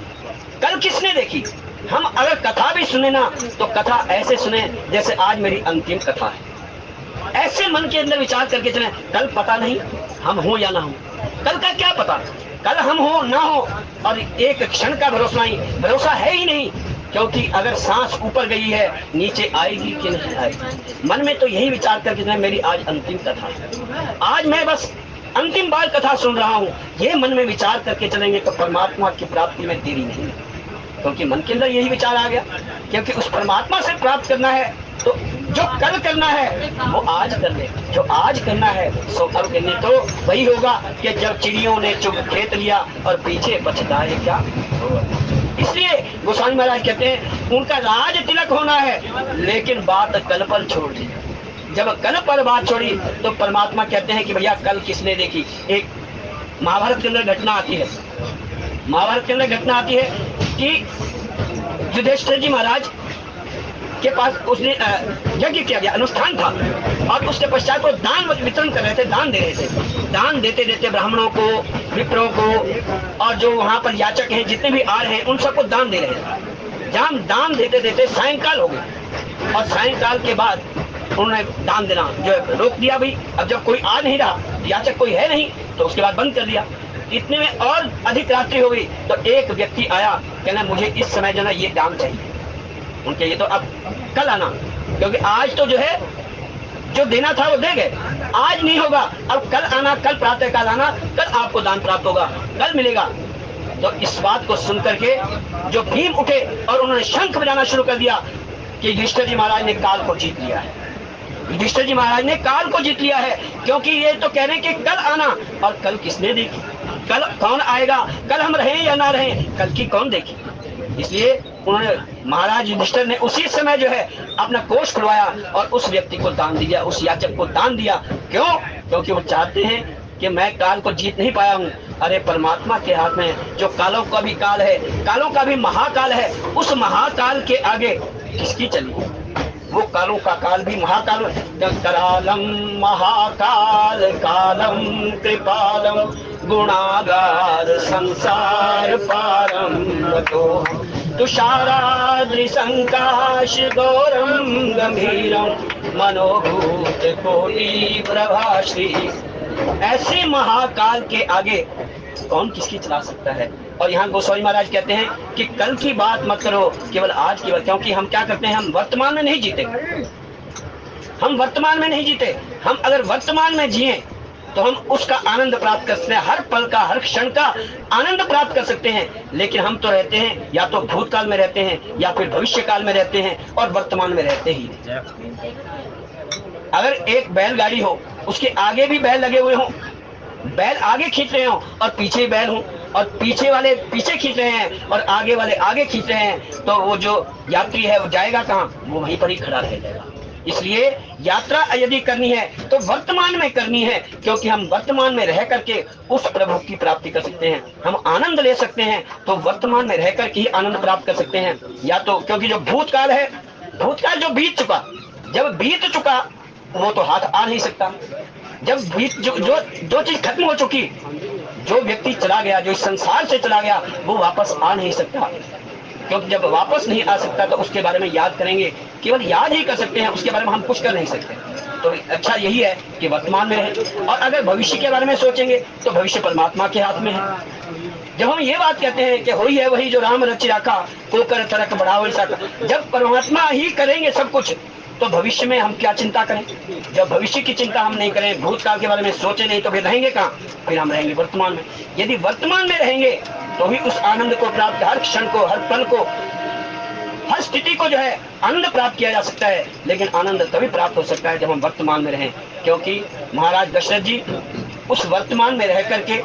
कल किसने देखी? हम अगर कथा भी सुने ना तो कथा ऐसे सुने जैसे आज मेरी अंतिम कथा है। ऐसे मन के अंदर विचार करके चले, कल पता नहीं हम हो या ना हो, कल का क्या पता, कल हम हो ना हो। और एक क्षण का भरोसा नहीं, भरोसा है ही नहीं, क्योंकि अगर सांस ऊपर गई है नीचे आएगी कि नहीं आएगी। मन में तो यही विचार करके चले, मेरी आज अंतिम कथा है, आज मैं बस अंतिम बार कथा सुन रहा हूँ, ये मन में विचार करके चलेंगे तो परमात्मा की प्राप्ति में देरी नहीं, क्योंकि मन के अंदर यही विचार आ गया। क्योंकि उस परमात्मा से प्राप्त करना है तो जो कल करना है वो आज कर ले, जो आज करना है सो अब करने। तो वही होगा कि जब चिड़ियों ने चुग खेत लिया और पीछे पछताए क्या। इसलिए गोस्वामी महाराज कहते हैं उनका राज तिलक होना है, लेकिन बात कल पर छोड़ दी। जब कल पर बात छोड़ी तो परमात्मा कहते हैं कि भैया कल किसने देखी। एक महाभारत के अंदर घटना आती है, महाभारत के अंदर घटना आती है कि युधिष्ठिर जी महाराज के पास उसने यज्ञ किया गया, अनुष्ठान था, और उसके पश्चात वो दान वितरण कर रहे थे, दान दे रहे थे। दान देते देते ब्राह्मणों को, विप्रों को और जो वहां पर याचक हैं जितने भी आ रहे हैं उन सबको दान दे रहे थे। जहाँ दान देते देते सायंकाल हो गई, और सायंकाल के बाद उन्होंने दान देना जो रोक दिया। भाई अब जब कोई आ नहीं रहा, याचक कोई है नहीं, तो उसके बाद बंद कर दिया। इतने में और अधिक रात्रि हो गई तो एक व्यक्ति आया, कहना मुझे इस समय जो ना ये दाम चाहिए। उनके ये तो अब कल आना, क्योंकि आज तो जो है जो देना था वो दे गए, आज नहीं होगा, अब कल आना, कल प्रातः काल आना, कल आपको दान प्राप्त होगा, कल मिलेगा। तो इस बात को सुनकर के जो भीम उठे और उन्होंने शंख बजाना शुरू कर दिया कि युधिष्ठिर जी महाराज ने काल को जीत लिया है, युधिष्ठिर जी महाराज ने काल को जीत लिया है। क्योंकि ये तो कह रहे हैं कि कल आना, और कल किसने देखी, कल कौन आएगा, कल हम रहें या ना रहें, कल की कौन देखी। इसलिए उन्होंने महाराज युधिष्ठिर ने उसी समय जो है अपना कोष खुलवाया और उस व्यक्ति को दान दिया, उस याचक को दान दिया। क्यों? क्योंकि वो चाहते हैं कि मैं काल को जीत नहीं पाया हूँ, अरे परमात्मा के हाथ में जो कालों का भी काल है, कालों का भी महाकाल है, उस महाकाल के आगे किसकी चली, वो कालों का काल भी महाकाल। करालम महाकाल कालम कृपालम गुणागार संसार पारम तुषाराद्रिसंकाश गौरम गंभीरम मनोभूत कोटि प्रभाश्री। ऐसे महाकाल के आगे कौन किसकी चला सकता है। और यहाँ गोस्वामी महाराज कहते हैं कि कल की बात मत करो, केवल आज की बात। क्योंकि हम क्या करते हैं, हम वर्तमान में नहीं जीते, हम वर्तमान में नहीं जीते। हम अगर वर्तमान में जिए तो हम उसका आनंद प्राप्त कर सकते हैं, हर पल का, हर क्षण का आनंद प्राप्त कर सकते हैं। लेकिन हम तो रहते हैं या तो भूतकाल में रहते हैं या फिर भविष्य काल में रहते हैं, और वर्तमान में रहते ही। अगर एक बैलगाड़ी हो, उसके आगे भी बैल लगे हुए हों, बैल आगे खींच रहे हो और पीछे बैल हो, और पीछे वाले पीछे खींच रहे हैं और आगे वाले आगे खींच रहे हैं, तो वो जो यात्री है वो जाएगा कहाँ, वो वहीं पर ही खड़ा रह जाएगा। इसलिए यात्रा यदि करनी है तो वर्तमान में करनी है, क्योंकि हम वर्तमान में रह करके उस प्रभु की प्राप्ति कर सकते हैं, हम आनंद ले सकते हैं। तो वर्तमान में रह करके ही आनंद प्राप्त कर सकते हैं। या तो क्योंकि जो भूतकाल है, भूतकाल जो बीत चुका, जब बीत चुका वो तो हाथ आ नहीं सकता। जब बीत जो चीज खत्म हो चुकी, जो व्यक्ति चला गया, जो इस संसार से चला गया, वो वापस आ नहीं सकता। क्योंकि जब वापस नहीं आ सकता तो उसके बारे में याद करेंगे, केवल याद ही कर सकते हैं, उसके बारे में हम कुछ कर नहीं सकते। तो अच्छा यही है कि वर्तमान में रहें। और अगर भविष्य के बारे में सोचेंगे तो भविष्य परमात्मा के हाथ में है। जब हम ये बात कहते हैं कि होई है वही जो राम रचि राखा, को कर तरक बढ़ावल सका, जब परमात्मा ही करेंगे सब कुछ, तो भविष्य में हम क्या चिंता करें। जब भविष्य की चिंता हम नहीं करें, भूतकाल के बारे में सोचे नहीं, तो फिर रहेंगे कहाँ, फिर हम रहेंगे वर्तमान में। यदि वर्तमान में रहेंगे तो ही उस आनंद को प्राप्त, हर क्षण को, हर पल को, हर स्थिति को जो है आनंद प्राप्त किया जा सकता है। लेकिन आनंद तभी प्राप्त हो सकता है जब हम वर्तमान में रहें। क्योंकि महाराज दशरथ जी उस वर्तमान में रह करके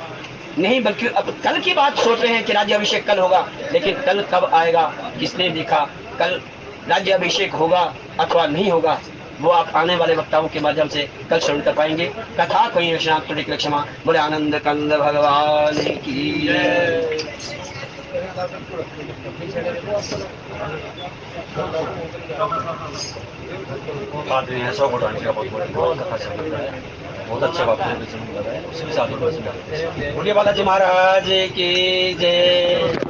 नहीं, बल्कि अब कल की बात सोच रहे हैं कि राज्याभिषेक कल होगा, लेकिन कल कब आएगा किसने देखा, कल राज्याभिषेक होगा अथवा नहीं होगा, वो आप आने वाले वक्ताओं के माध्यम से कल श्रवण कर पाएंगे। कथा कोई विश्वनाथ त्रुटि क्षमा, बोले आनंद कंद भगवान की। बहुत अच्छा बात है, बोलिए बालाजी महाराज की जय।